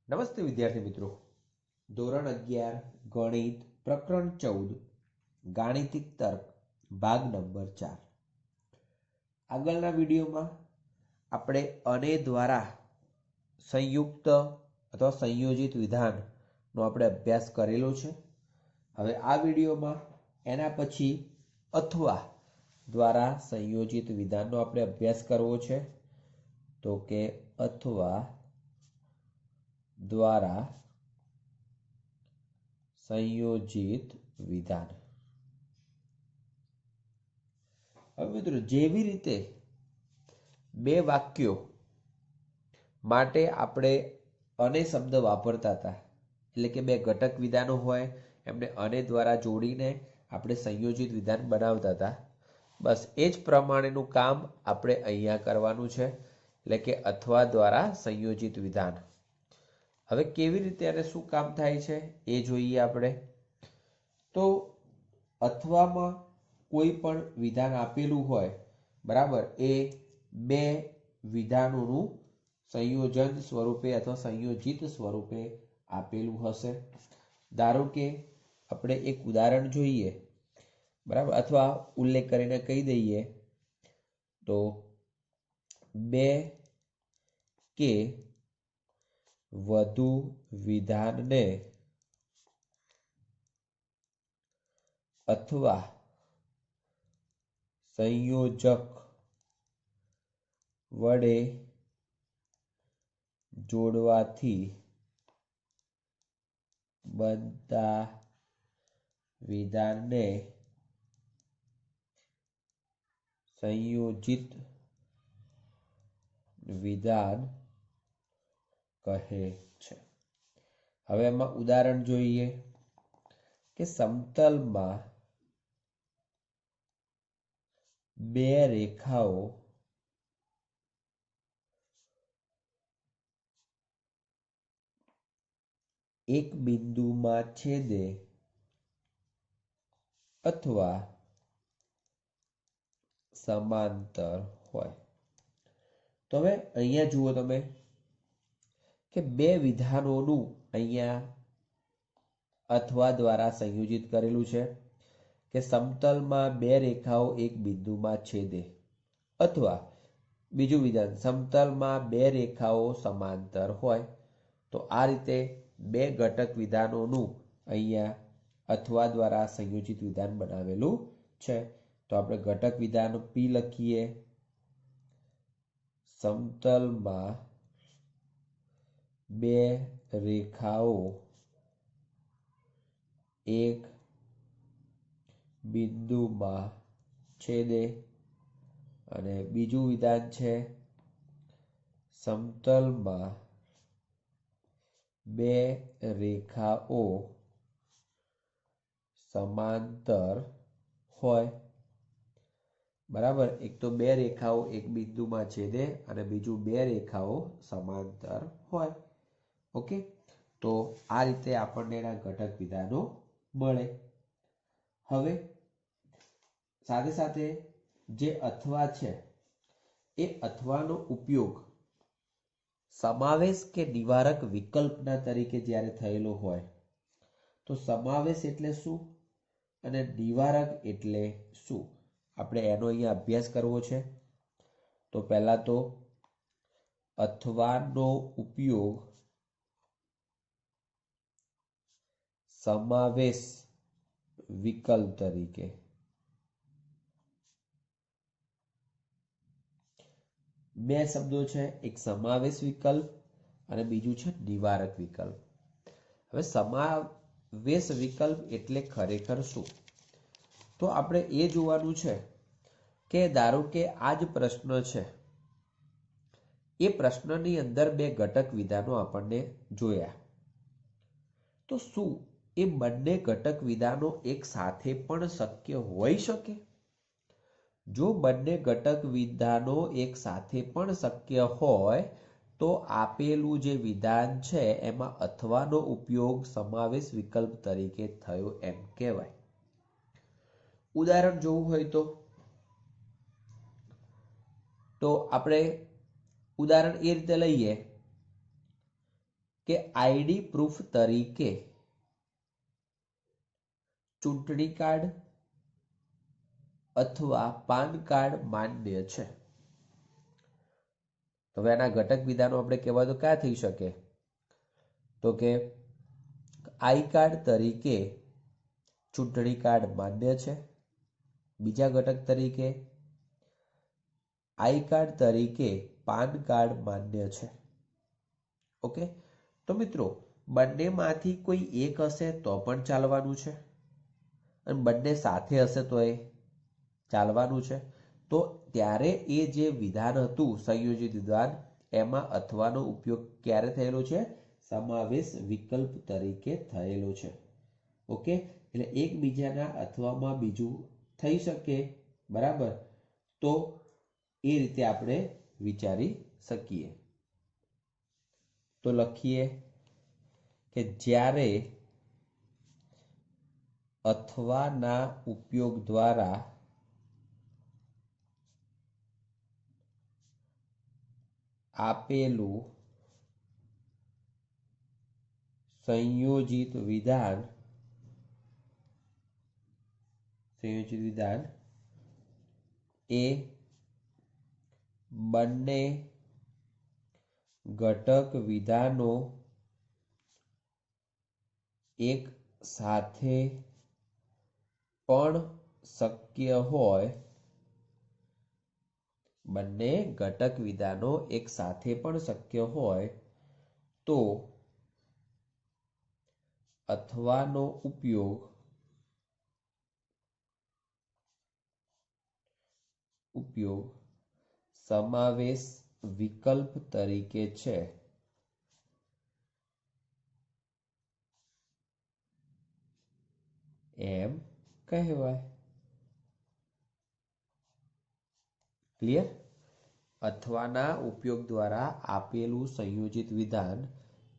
નમસ્તે વિદ્યાર્થી મિત્રો. ધોરણ 11 ગણિત પ્રકરણ 14 ગાણિતિક તર્ક ભાગ નંબર 4. આગળના વિડીયોમાં આપણે અને દ્વારા સંયુક્ત અથવા સંયોજિત વિધાનનો આપણે અભ્યાસ કરેલો છે. હવે આ વિડીયોમાં એના પછી અથવા દ્વારા સંયોજિત વિધાનનો આપણે અભ્યાસ કરવો છે. તો કે અથવા દ્વારા સંયોજિત વિધાન. હવે મિત્રો, જેવી રીતે બે વાક્યો માટે આપણે અને શબ્દ વાપરતા હતા, એટલે કે બે ઘટક વિધાનો હોય એમને અને દ્વારા જોડીને આપણે સંયોજિત વિધાન બનાવતા હતા, બસ એ જ પ્રમાણેનું કામ આપણે અહીંયા કરવાનું છે, એટલે કે અથવા દ્વારા સંયોજિત વિધાન. હવે કેવી રીતે અને શું કામ થાય છે એ જોઈએ આપણે. તો અથવામાં કોઈ પણ વિધાન આપેલું હોય, બરાબર, એ બે વિધાનોનું સંયોજન સ્વરૂપે અથવા સંયોજિત સ્વરૂપે આપેલું હશે. ધારો કે આપણે એક ઉદાહરણ જોઈએ, બરાબર, અથવા ઉલ્લેખ કરીને કહી દઈએ તો બે કે વધુ વિધાનને અથવા સંયોજક વડે જોડવાથી બનતા વિધાનને સંયોજિત વિધાન કહે છે. હવે એમાં ઉદાહરણ જોઈએ કે સમતલમાં બે રેખાઓ એક બિંદુમાં છેદે અથવા સમાંતર હોય. તો હવે અહીંયા જુઓ તમે કે બે વિધાનોનું અહીંયા અથવા દ્વારા સંયોજિત કરેલું છે કે સમતલમાં બે રેખાઓ એક બિંદુમાં છેદે, અથવા બીજું વિધાન સમતલમાં બે રેખાઓ સમાંતર હોય. તો આ રીતે બે ઘટક વિધાનોનું અહીંયા અથવા દ્વારા સંયોજિત વિધાન બનાવેલું છે. તો આપણે ઘટક વિધાન P લખીએ. સમતલમાં બે રેખાઓ એક બિંદુમાં છેદે, અને બીજું વિધાન છે સમતલમાં બે રેખાઓ સમાંતર હોય. બરાબર, એક તો બે રેખાઓ એક બિંદુમાં છેદે અને બીજું બે રેખાઓ સમાંતર હોય. ઓકે, તો આ રીતે આપણને એના ઘટક વિધાનો મળે. હવે સાથે સાથે જે અથવા છે એ અથવાનો ઉપયોગ સમાવેશ કે નિવારક વિકલ્પના તરીકે જ્યારે થયેલો હોય, તો સમાવેશ એટલે શું અને નિવારક એટલે શું, આપણે એનો અહીંયા અભ્યાસ કરવો છે. તો પહેલા તો અથવાનો ઉપયોગ સમાવેશ વિકલ્પ તરીકે, બે શબ્દો છે, એક સમાવેશ વિકલ્પ અને બીજું છે નિવારક વિકલ્પ. હવે સમાવેશ વિકલ્પ એટલે ખરેખર શું, તો આપણે એ જોવાનું છે કે ધારો કે આ જ પ્રશ્ન છે, એ પ્રશ્નની અંદર બે ઘટક વિધાનો આપણને જોયા, તો શું એ બંને ઘટક વિધાનો એક સાથે પણ શક્ય હોઈ શકે? જો બંને ઘટક વિધાનો એક સાથે પણ શક્ય હોય તો આપેલું જે વિધાન છે એમાં અથવાનો ઉપયોગ સમાવેશ વિકલ્પ તરીકે થયો એમ કહેવાય. ઉદાહરણ જોવું હોય તો આપણે ઉદાહરણ એ રીતે લઈએ કે આઈડી પ્રૂફ તરીકે ચૂંટણી કાર્ડ અથવા પાન કાર્ડ માન્ય છે. હવે આના ઘટક વિધાનો આપણે કહેવા તો ક્યાં થઈ શકે? તો કે આઈ કાર્ડ તરીકે ચૂંટણી કાર્ડ માન્ય છે. બીજા ઘટક તરીકે આઈ કાર્ડ તરીકે પાન કાર્ડ માન્ય છે. ઓકે, તો મિત્રો બંનેમાંથી કોઈ એક હશે તો પણ ચાલવાનું છે અને બંને સાથે હશે તો એ ચાલવાનું છે. તો ત્યારે એ જે વિધાન હતું સંયોજિત વિધાન, એમાં અથવાનો ઉપયોગ ક્યારે થયેલો છે? સમાવેશ વિકલ્પ તરીકે થયેલો છે. ઓકે, એટલે એકબીજાના અથવામાં બીજું થઈ શકે, બરાબર? તો એ રીતે આપણે વિચારી શકીએ. તો લખીએ કે જ્યારે અથવાના ઉપયોગ દ્વારા આપેલું સંયોજિત વિધાન એ બંને ઘટક વિધાનો એક સાથે પણ શક્ય હોય, બંને ઘટક વિધાનો એક સાથે પણ શક્ય હોય તો અથવાનો ઉપયોગ સમાવેશ વિકલ્પ તરીકે છે. એમ કહેવાય. ક્લિયર? અથવાના ઉપયોગ દ્વારા આપેલું સંયોજિત વિધાન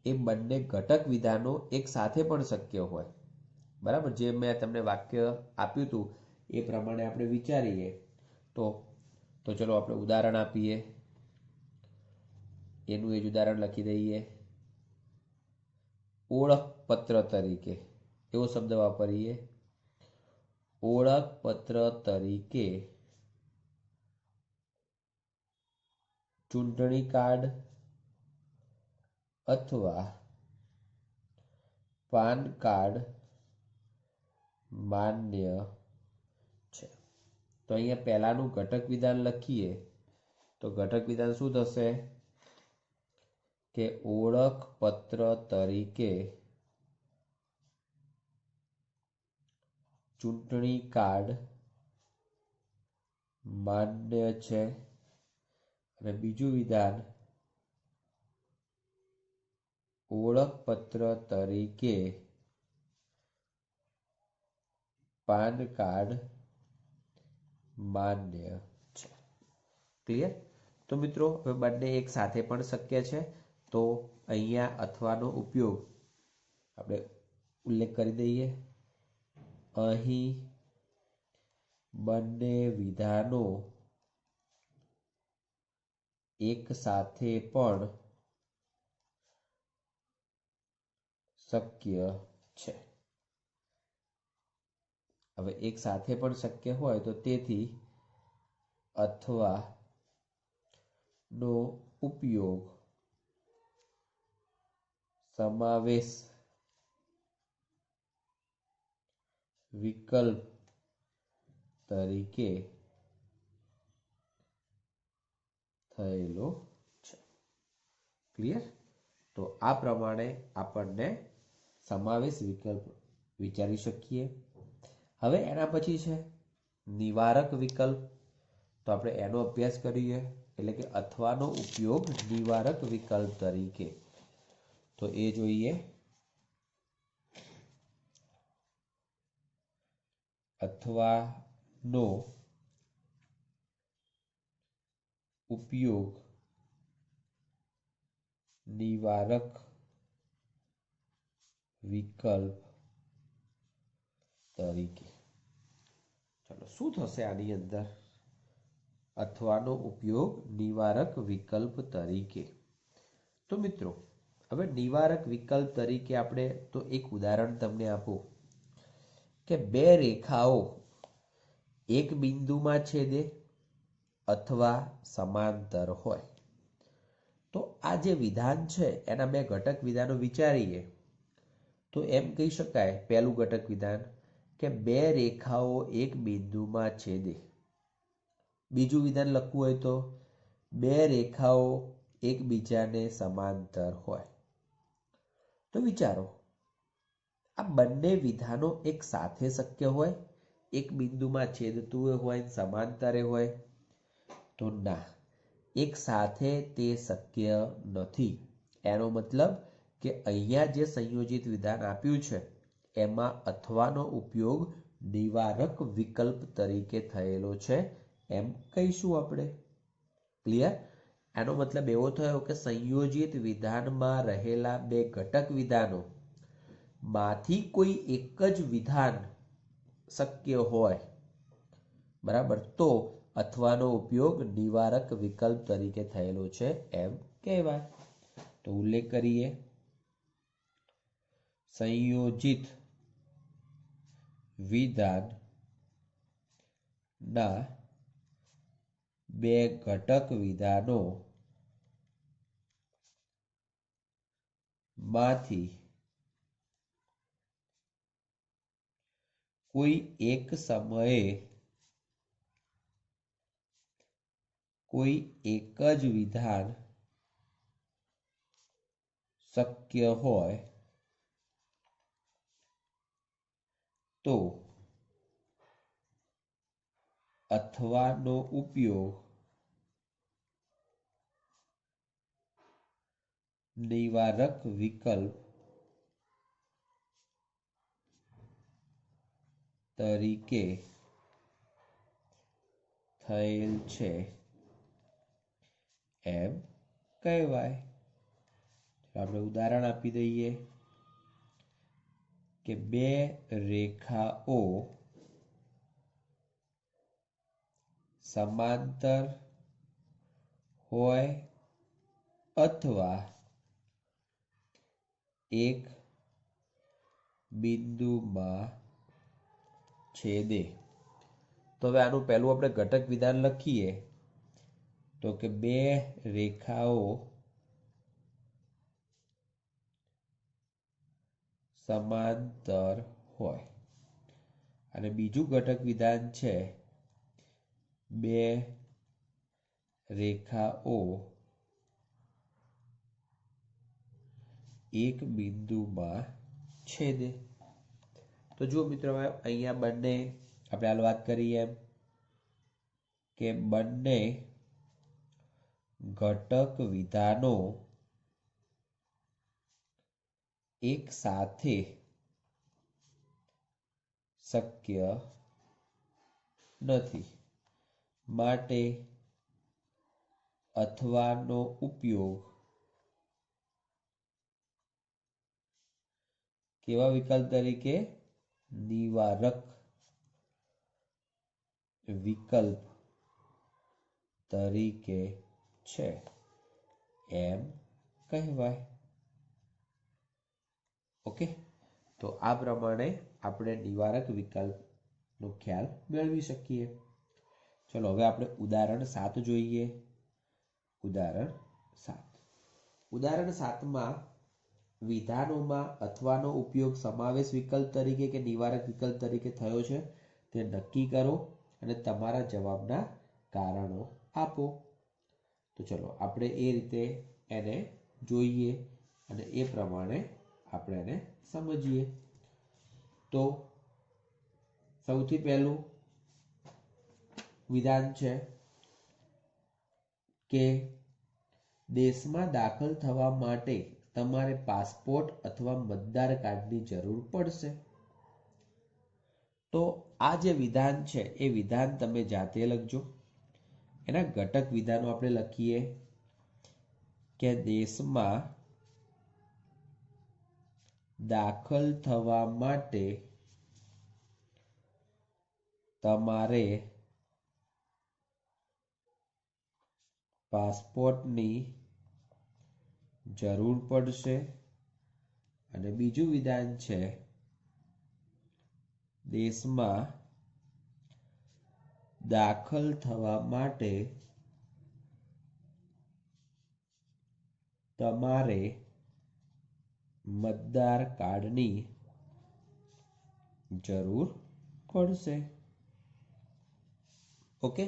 એ બંને ઘટક વિધાનો એક સાથે પણ શક્ય હોય, બરાબર? જે મેં તમને વાક્ય આપ્યું હતું એ પ્રમાણે આપણે વિચારીએ તો ચલો આપણે ઉદાહરણ આપીએ. એનું એ જ ઉદાહરણ લખી દઈએ. ઓળખપત્ર તરીકે એવો શબ્દ વાપરીએ. ઓળખપત્ર તરીકે ચૂંટણી કાર્ડ અથવા પાન કાર્ડ માન્ય છે. તો અહીંયા પહેલાનું ઘટક વિધાન લખીએ તો ઘટક વિધાન શું થશે? કે ઓળખપત્ર તરીકે ચૂંટણી કાર્ડ માન્ય છે. અને બીજું વિધાન ઓળખપત્ર તરીકે પાન કાર્ડ માન્ય છે. ક્લિયર? તો મિત્રો હવે બંને એક સાથે પણ શક્ય છે, તો અહીંયા અથવાનો ઉપયોગ આપણે ઉલ્લેખ કરી દઈએ. અહીં બંને વિધાનો એક સાથે પણ શક્ય છે. હવે એક સાથે પણ શક્ય હોય તો તેથી અથવા નો ઉપયોગ સમાવેશ વિકલ્પ તરીકે થયેલો છે. ક્લિયર? તો આ પ્રમાણે આપણને સમાવેશ વિકલ્પ વિચારી શકીએ. હવે એના પછી છે નિવારક વિકલ્પ. તો આપણે એનો અભ્યાસ કરીએ, એટલે કે અથવાનો ઉપયોગ નિવારક વિકલ્પ તરીકે. તો એ જોઈએ. અથવાનો ઉપયોગ નિવારક વિકલ્પ તરીકે. ચલો શું થશે આની અંદર? અથવાનો ઉપયોગ નિવારક વિકલ્પ તરીકે. તો મિત્રો હવે નિવારક વિકલ્પ તરીકે આપણે તો એક ઉદાહરણ તમને આપું કે બે રેખાઓ એક બિંદુમાં છેદે અથવા સમાંતર હોય તો આ જે વિધાન છે એના બે ઘટક વિધાનો વિચારીએ તો એમ કહી શકાય પહેલું ઘટક વિધાન કે બે રેખાઓ એક બિંદુમાં છેદે. બીજું વિધાન લખવું હોય તો બે રેખાઓ એકબીજાને સમાંતર હોય. તો વિચારો આ બંને વિધાનો એક સાથે શક્ય હોય, એક બિંદુમાં છેદતું હોય સમાંતરે હોય? તો ના, એક સાથે તે શક્ય નથી. એનો મતલબ કે અહીંયા જે સંયોજિત વિધાન આપ્યું છે એમાં અથવાનો ઉપયોગ નિવારક વિકલ્પ તરીકે થયેલો છે એમ કહીશું આપણે. ક્લિયર? એનો મતલબ એવો થયો કે સંયોજિત વિધાનમાં રહેલા બે ઘટક વિધાનો માંથી કોઈ એક જ વિધાન શક્ય હોય, બરાબર, તો અથવાનો ઉપયોગ નિવારક વિકલ્પ તરીકે થયેલો છે એમ કહેવાય. તો ઉલ્લેખ કરીએ, સંયોજિત વિધાન ના બે ઘટક વિધાનો માંથી કોઈ એક સમયે કોઈ એક જ વિધાન શક્ય હોય તો અથવાનો ઉપયોગ નિવારક વિકલ્પ તરીકે થયેલ છે એમ કહેવાય. આપણે ઉદાહરણ આપી દઈએ કે બે રેખાઓ સમાંતર હોય અથવા એક બિંદુમાં છેદે. તો હવે આનું પહેલું આપણે ઘટક વિધાન લખીએ તો કે બે રેખાઓ સમાંતર હોય અને બીજું ઘટક વિધાન છે બે રેખાઓ એક બિંદુમાં છેદે. તો જુઓ મિત્રો, અહીંયા બંને આપણે હાલ વાત કરીએ એમ કે બંને ઘટક વિધાનો એક સાથે શક્ય નથી, માટે અથવાનો ઉપયોગ કેવા વિકલ્પ તરીકે? નિવારક વિકલ્પ તરીકે છે એમ કહેવાય. ઓકે, તો આ પ્રમાણે આપણે નિવારક વિકલ્પનો ખ્યાલ મેળવી શકીએ. ચલો હવે આપણે ઉદાહરણ 7 જોઈએ. ઉદાહરણ 7. ઉદાહરણ 7માં વિધાનોમાં અથવાનો ઉપયોગ સમાવેશ વિકલ્પ તરીકે કે નિવારક વિકલ્પ તરીકે થયો છે તે નક્કી કરો અને તમારા જવાબના કારણો આપો. તો ચલો આપણે એ રીતે એને જોઈએ અને એ પ્રમાણે આપણે એને સમજીએ. તો સૌથી પહેલું વિધાન છે કે દેશમાં દાખલ થવા માટે તમારે પાસપોર્ટ અથવા મતદાર કાર્ડની જરૂર પડશે. તો આ જે વિધાન છે એ વિધાન તમે જાતે લખજો. એના ઘટક વિધાનો આપણે લખીએ કે દેશમાં દાખલ થવા માટે તમારે પાસપોર્ટની જરૂર પડશે અને બીજું વિધાન છે દેશમાં દાખલ થવા માટે તમારે મતદાર કાર્ડની જરૂર પડશે. ઓકે,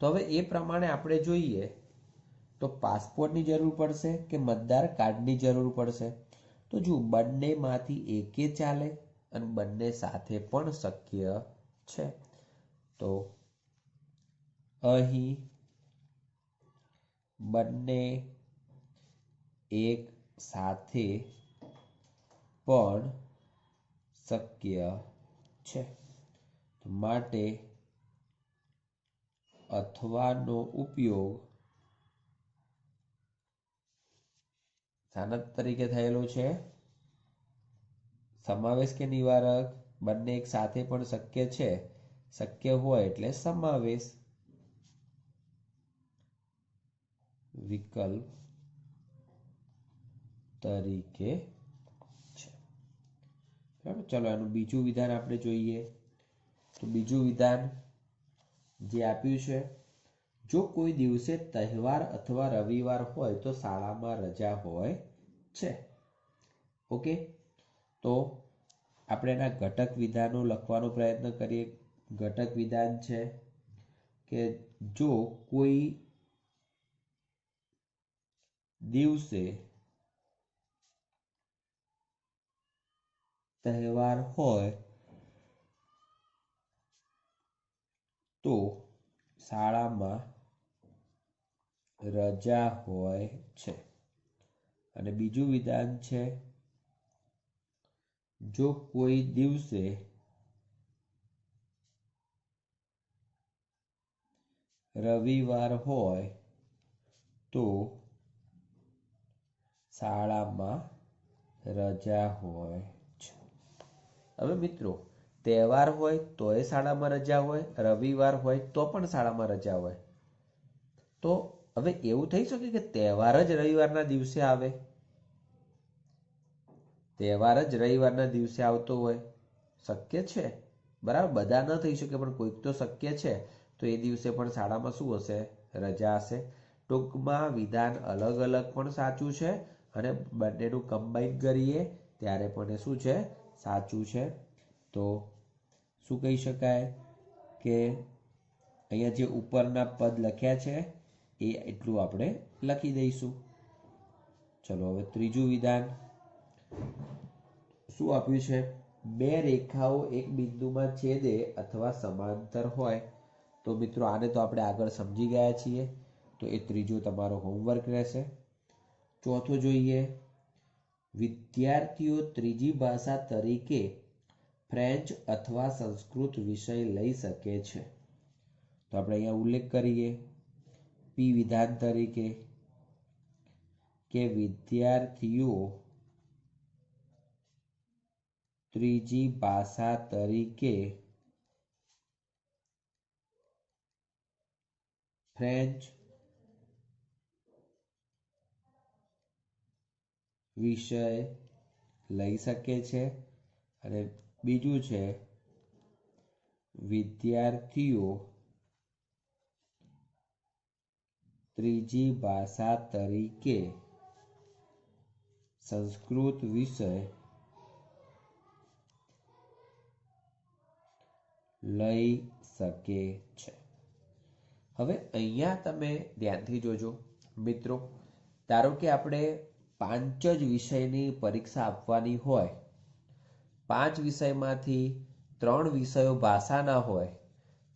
તો હવે એ પ્રમાણે આપણે જોઈએ તો પાસપોર્ટની જરૂર પડશે કે મતદાર કાર્ડની જરૂર પડશે. તો જો બંનેમાંથી એકે ચાલે અને બંને સાથે પણ શક્ય છે. તો અહીં બંને એક સાથે પણ શક્ય છે, માટે અથવાનો ઉપયોગ શાના તરીકે થયેલો છે? સમાવેશ કે નિવારક? બંને એક સાથે પણ શક્ય છે, શક્ય હોય એટલે સમાવેશ. વિકલ્પ તરીકે છે. બરાબર, ચલો એનું બીજું વિધાન આપણે જોઈએ. તો બીજું વિધાન જે આપ્યું છે, જો કોઈ દિવસે તહેવાર અથવા રવિવાર હોય તો શાળામાં રજા હોય છે. ઓકે, તો આપણે એના ઘટક વિધાનો લખવાનો પ્રયત્ન કરીએ. ઘટક વિધાન છે કે જો કોઈ દિવસે તહેવાર હોય તો શાળામાં રજા હોય છે. અને બીજું વિધાન છે, જો કોઈ દિવસે રવિવાર હોય તો શાળામાં રજા હોય છે. હવે મિત્રો, તહેવાર હોય તોય શાળામાં રજા હોય, રવિવાર હોય તો પણ શાળામાં રજા હોય. તો હવે એવું થઈ શકે કે તહેવાર જ રવિવારના દિવસે આવે? તહેવાર જ રવિવારના દિવસે આવતો હોય? શક્ય છે, બરાબર, બધા ન થઈ શકે પણ કોઈક તો શક્ય છે. તો એ દિવસે પણ શાળામાં શું હશે? રજા હશે. ટૂંકમાં વિધાન અલગ અલગ પણ સાચું છે અને બંનેનું કમ્બાઈન કરીએ ત્યારે પણ એ શું છે? સાચું છે. તો શું કહી શકાય કે અહીંયા જે ઉપરના પદ લખ્યા છે એ એટલું આપણે લખી દઈશું. ચલો હવે ત્રીજું વિધાન શું આપ્યું છે? બે રેખાઓ એક બિંદુમાં છેદે અથવા સમાંતર હોય. તો મિત્રો આને તો આપણે આગળ સમજી ગયા છીએ, તો એ ત્રીજું તમારો હોમવર્ક રહેશે. ચોથું જોઈએ, વિદ્યાર્થીઓ ત્રીજી ભાષા તરીકે ફ્રેન્ચ અથવા સંસ્કૃત વિષય લઈ શકે છે. તો આપણે અહીંયા ઉલ્લેખ કરીએ પી વિધાન તરીકે કે વિદ્યાર્થીઓ ત્રીજી ભાષા તરીકે ફ્રેન્ચ વિષય લઈ શકે છે. અને બીજું છે, વિદ્યાર્થીઓ ત્રીજી ભાષા તરીકે સંસ્કૃત વિષય લઈ શકે છે. હવે અહીંયા તમે ધ્યાનથી જોજો મિત્રો, ધારો કે આપણે 5 જ વિષયની પરીક્ષા આપવાની હોય, 5 વિષયમાંથી 3 વિષયો ભાષાના હોય,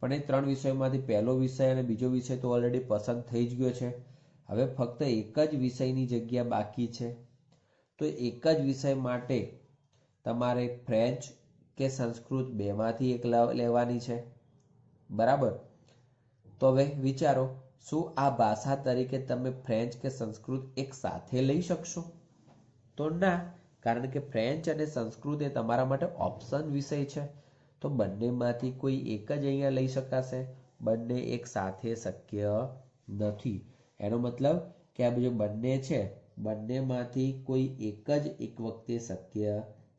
પણ એ 3 વિષયોમાંથી પહેલો વિષય અને બીજો વિષય તો ઓલરેડી પસંદ થઈ જ ગયો છે. હવે ફક્ત એક જ વિષયની જગ્યા બાકી છે. તો એક જ વિષય માટે તમારે ફ્રેન્ચ કે સંસ્કૃત બેમાંથી એક લેવાની છે, બરાબર. તો હવે વિચારો, શું આ ભાષા તરીકે તમે ફ્રેન્ચ કે સંસ્કૃત એક સાથે લઈ શકશો? તો ના, કારણ કે ફ્રેન્ચ અને સંસ્કૃત એ તમારા માટે ઓપ્શન વિષય છે. તો બંનેમાંથી કોઈ એક જ અહીંયા લઈ શકાશે, બંને એક સાથે શક્ય નથી. એનો મતલબ કે આ જે બંને છે બંનેમાંથી કોઈ એક જ એક વખતે શક્ય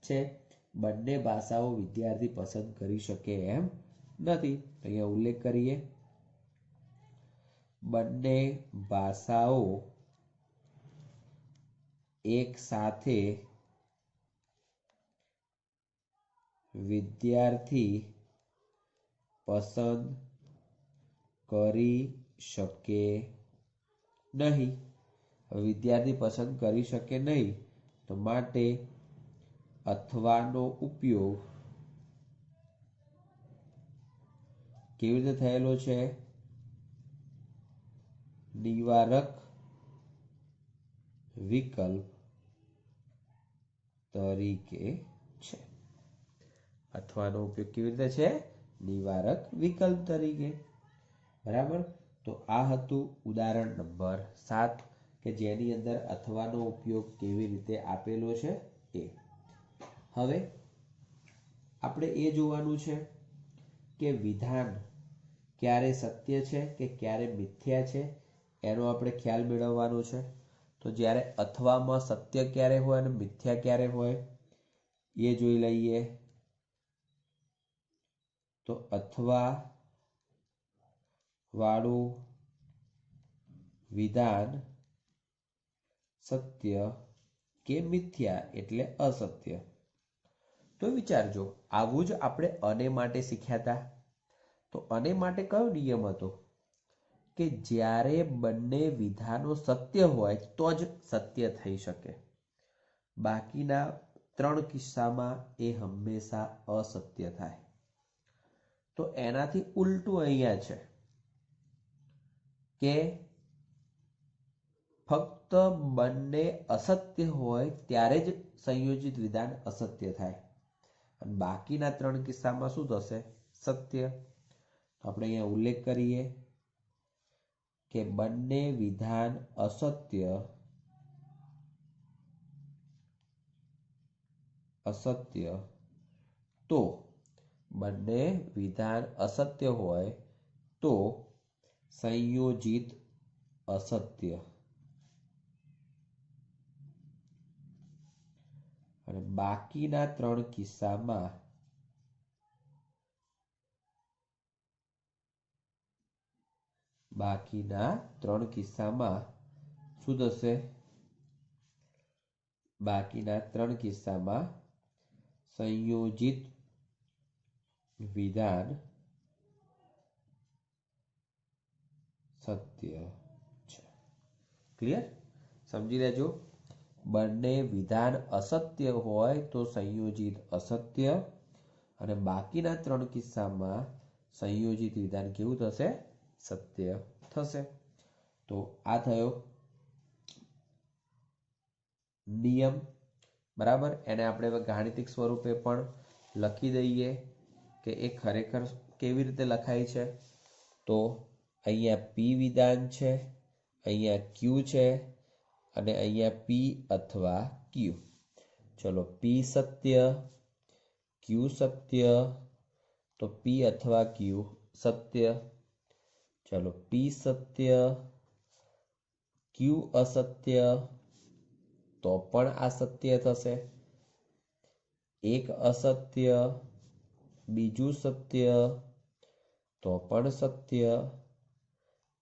છે. બંને ભાષાઓ વિદ્યાર્થી પસંદ કરી શકે એમ નથી. અહીંયા ઉલ્લેખ કરીએ, બંને ભાષાઓ એક સાથે વિદ્યાર્થી પસંદ કરી શકે નહીં. વિદ્યાર્થી પસંદ કરી શકે નહીં, તો માટે અથવાનો ઉપયોગ કેવી રીતે થયેલો છે? નિવારક વિકલ્પ તરીકે છે. અથવાનો ઉપયોગ કેવી રીતે છે? નિવારક વિકલ્પ તરીકે. બરાબર. તો આ હતું ઉદાહરણ નંબર 7 કે જેની અંદર અથવાનો ઉપયોગ કેવી રીતે આપેલો છે એ. હવે આપણે એ જોવાનું છે કે વિધાન ક્યારે સત્ય છે કે ક્યારે મિથ્યા છે એનો આપણે ખ્યાલ મેળવવાનો છે. તો જ્યારે અથવામાં સત્ય ક્યારે હોય અને મિથ્યા ક્યારે હોય એ જોઈ લઈએ. તો અથવા વાળું વિધાન સત્ય કે મિથ્યા એટલે અસત્ય. તો વિચારજો, આવું જ આપણે અને માટે શીખ્યા હતા. તો અને માટે કયો નિયમ હતો કે જ્યારે બંને વિધાનો સત્ય હોય તો જ સત્ય થઈ શકે. બાકીના 3 કિસ્સામાં એ હંમેશા અસત્ય થાય. તો એનાથી ઉલટું અહીંયા છે કે ફક્ત બંને અસત્ય હોય ત્યારે જ સંયોજિત વિધાન અસત્ય થાય અને બાકીના 3 કિસ્સામાં શું થશે? સત્ય. આપણે અહીંયા ઉલ્લેખ કરીએ કે બંને વિધાન અસત્ય તો બંને વિધાન અસત્ય હોય તો સંયોજિત અસત્ય અને બાકીના 3 કિસ્સામાં શું થશે? બાકીના 3 કિસ્સામાં સંયોજિત વિધાન સત્ય છે. ક્લિયર? સમજી લેજો. બંને વિધાન અસત્ય હોય તો સંયોજિત અસત્ય અને બાકીના 3 કિસ્સામાં સંયોજિત વિધાન કેવું થશે? સત્ય થશે. તો આ થયો નિયમ. બરાબર. એને આપણે હવે ગાણિતિક સ્વરૂપે પણ લખી દઈએ કે એ ખરેખર કેવી રીતે લખાય છે. તો અહીંયા P વિધાન છે, અહીંયા Q છે અને અહીંયા P અથવા Q. ચલો, P સત્ય, Q સત્ય, તો P અથવા Q સત્ય. ચલો, P સત્ય, Q અસત્ય, તો પણ આ સત્ય થશે. એક અસત્ય, બીજું સત્ય, તો પણ સત્ય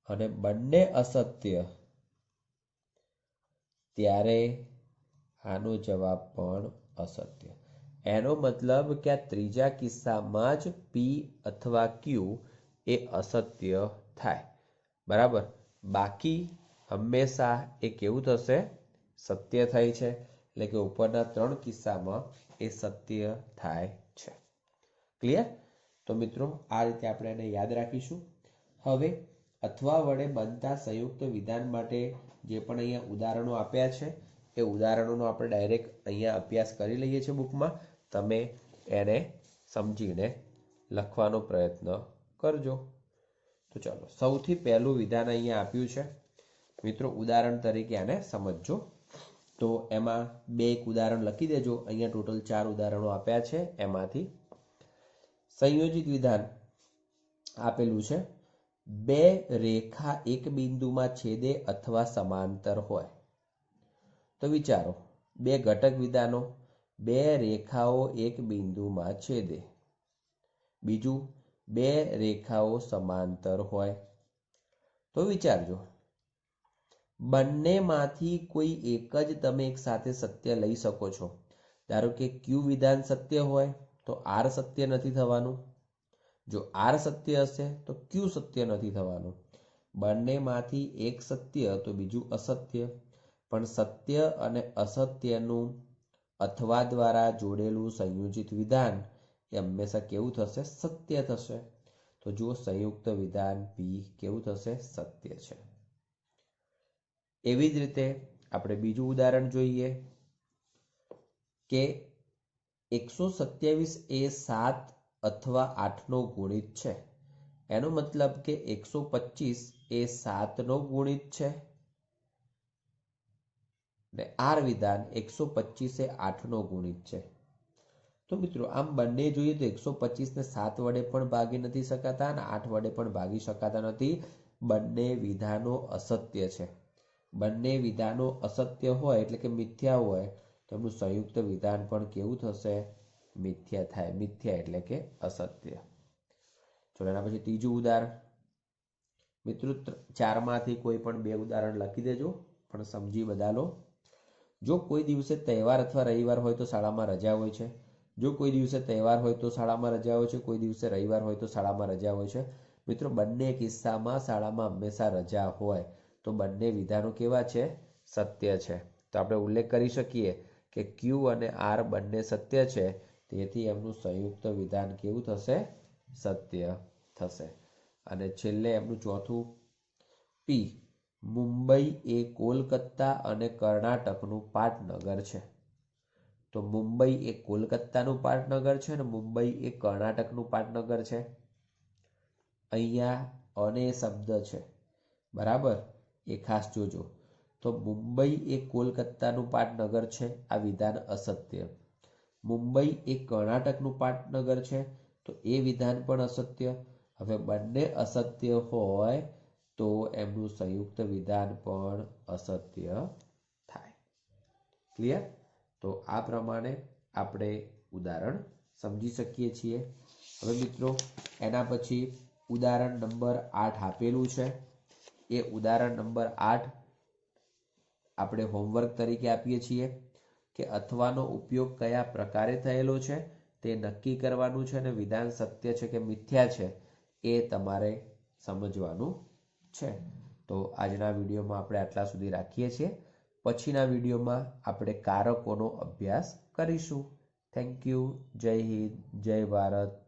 અને બંને અસત્ય, ત્યારે આનો જવાબ પણ અસત્ય. એનો મતલબ કે આ ત્રીજા કિસ્સામાં જ P અથવા Q એ અસત્ય થાય. બરાબર. બાકી હંમેશા એ કેવું થશે? સત્ય થાય છે. એટલે કે ઉપરના 3 કિસ્સામાં એ સત્ય થાય છે. ક્લિયર? તો મિત્રો, આ રીતે આપણે એને યાદ રાખીશું. હવે અથવા વડે બનતા સંયુક્ત વિધાન માટે જે પણ અહીંયા ઉદાહરણો આપ્યા છે એ ઉદાહરણોનો આપણે ડાયરેક્ટ અહીંયા અભ્યાસ કરી લઈએ છીએ બુકમાં. તમે એને સમજીને લખવાનો પ્રયત્ન કરજો. તો ચાલો, સૌથી પહેલું વિધાન અહીંયા આપ્યું છે મિત્રો. ઉદાહરણ તરીકે આને સમજજો. તો એમાં એક ઉદાહરણ લખી દેજો. અહીંયા ટોટલ 4 ઉદાહરણો આપ્યા છે. એમાંથી સંયોજિત વિધાન આપેલું છે. 2 રેખા એક બિંદુમાં છેદે અથવા સમાંતર હોય તો વિચારો, બે ઘટક વિધાનો, બે રેખાઓ એક બિંદુમાં છેદે. બીજું, બે રેખાઓ સમાંતર હોય. તો વિચારજો, બંનેમાંથી કોઈ એક જ તમે એક સાથે સત્ય લઈ શકો છો. ધારો કે ક્યુ વિધાન સત્ય હોય તો આર સત્ય નથી થવાનું. જો આર સત્ય હશે તો ક્યુ સત્ય નથી થવાનું. બંનેમાંથી એક સત્ય તો બીજું અસત્ય. પણ સત્ય અને અસત્યનું અથવા દ્વારા જોડેલું સંયોજિત વિધાન એ હંમેશા કેવું થશે? સત્ય થશે. તો જુઓ, સંયુક્ત વિધાન પી કેવું થશે? સત્ય છે. એવી જ રીતે આપણે બીજું ઉદાહરણ જોઈએ કે 127 એ 7 અથવા 8 નો ગુણિત છે. એનો મતલબ કે 125 એ 7 નો ગુણિત છે ને આર વિધાન 125 એ 8 નો ગુણિત છે. તો મિત્રો, આમ બંને જોઈએ તો 125 ને 7 વડે પણ ભાગી નથી શકાતા અને 8 વડે પણ ભાગી શકાતા નથી. બંને વિધાનો અસત્ય છે. બંને વિધાનો અસત્ય હોય એટલે કે મિથ્યા હોય તો એમનું સંયુક્ત વિધાન પણ કેવું થશે? મિથ્યા થાય. મિથ્યા એટલે કે અસત્ય. ચલો, એના પછી ત્રીજું ઉદાહરણ. મિત્રો, 4 માંથી કોઈ પણ 2 ઉદાહરણ લખી દેજો, પણ સમજી બધા લો. જો કોઈ દિવસે તહેવાર અથવા રવિવાર હોય તો શાળામાં રજા હોય છે. જો કોઈ દિવસે તહેવાર હોય તો શાળામાં રજા હોય છે. કોઈ દિવસે રવિવાર હોય તો શાળામાં રજા હોય છે. મિત્રો, બંને કિસ્સામાં શાળામાં હંમેશા રજા હોય. તો બંને વિધાનો કેવા છે? સત્ય છે. તો આપણે ઉલ્લેખ કરી શકીએ કે ક્યુ અને આર બંને સત્ય છે. તેથી એમનું સંયુક્ત વિધાન કેવું થશે? સત્ય થશે. અને છેલ્લે એમનું ચોથું પી, મુંબઈ એ કોલકાતા અને કર્ણાટકનું પાટનગર છે. તો મુંબઈ એ કોલકાતાનું પાટનગર છે અને મુંબઈ એ કર્ણાટકનું પાટનગર છે. અહીંયા અને શબ્દ છે, બરાબર? એ ખાસ જોજો. તો મુંબઈ એ કોલકાતાનું પાટનગર છે, આ વિધાન અસત્ય. મુંબઈ એ કર્ણાટકનું પાટનગર છે, તો એ વિધાન પણ અસત્ય. હવે બંને અસત્ય હોય તો એમનું સંયુક્ત વિધાન પણ અસત્ય થાય. ક્લિયર? તો આ પ્રમાણે આપણે ઉદાહરણ સમજી શકીએ છીએ. હવે મિત્રો, એના પછી ઉદાહરણ નંબર 8 આપેલું છે. એ ઉદાહરણ નંબર 8 આપણે હોમવર્ક તરીકે આપીએ છીએ કે અથવાનો ઉપયોગ કયા પ્રકારે થયેલો છે તે નક્કી કરવાનું છે અને વિધાન સત્ય છે કે મિથ્યા છે એ તમારે સમજવાનું છે. તો આજના વિડીયોમાં આપણે આટલા સુધી રાખીએ છીએ. પછીના વિડીયોમાં આપણે કારકોનો અભ્યાસ કરીશું. Thank you. જય હિન્દ, જય ભારત.